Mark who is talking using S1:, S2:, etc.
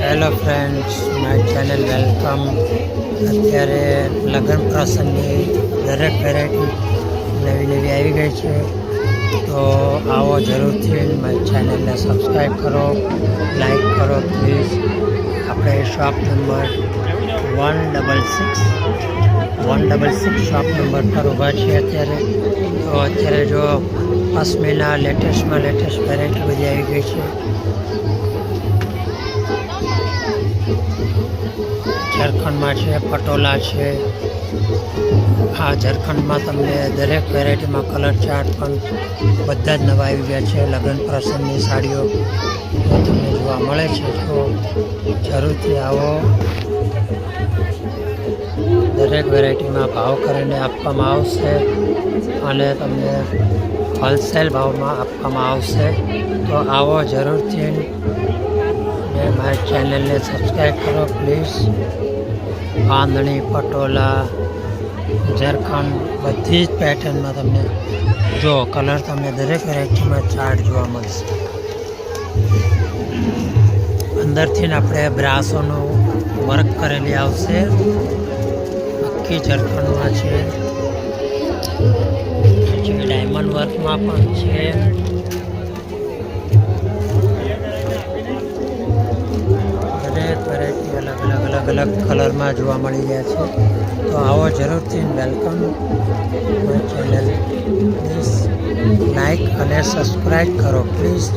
S1: Hello friends, my channel welcome. અત્યારે લગ્ન પ્રસંગની દરેક વેરાયટી નવી આવી ગઈ છે, તો આવો જરૂરથી મારી ચેનલને સબસ્ક્રાઈબ કરો, લાઈક કરો પ્લીઝ. આપણે શોપ નંબર 166 શોપ નંબર પર ઊભા છીએ અત્યારે. તો અત્યારે જો પશ્મિના લેટેસ્ટમાં લેટેસ્ટ વેરાયટી બધી આવી ગઈ છે. ઝારખંડમાં છે, પટોલા છે. આ ઝારખંડમાં તમને દરેક વેરાયટીમાં કલર ચાર્ટ પણ બધા જ નવા આવી ગયા છે. લગ્ન પ્રસંગની સાડીઓ તમને જોવા મળે છે, તો જરૂરથી આવો. દરેક વેરાયટીમાં ભાવ કરીને આપવામાં આવશે અને તમને હોલસેલ ભાવમાં આપવામાં આવશે. તો આવો જરૂરથી ને મારી ચેનલને સબસ્ક્રાઈબ કરો પ્લીઝ. બાંધણી, પટોલા, ઝારખંડ બધી જ પેટર્નમાં તમને જો કલર તમને દરેક વેરાયટીમાં ચાર્ટ જોવા મળશે. અંદરથી આપણે બ્રાસોનું વર્ક કરેલી આવશે. આખી ઝારખંડમાં છે, ડાયમંડ વર્કમાં પણ છે. દરેક વેરાયટી અલગ અલગ કલરમાં જોવા મળી રહ્યા છે. તો આવો જરૂરથી વેલકમ. મારી ચેનલ પ્લીઝ લાઈક અને સબસ્ક્રાઈબ કરો પ્લીઝ.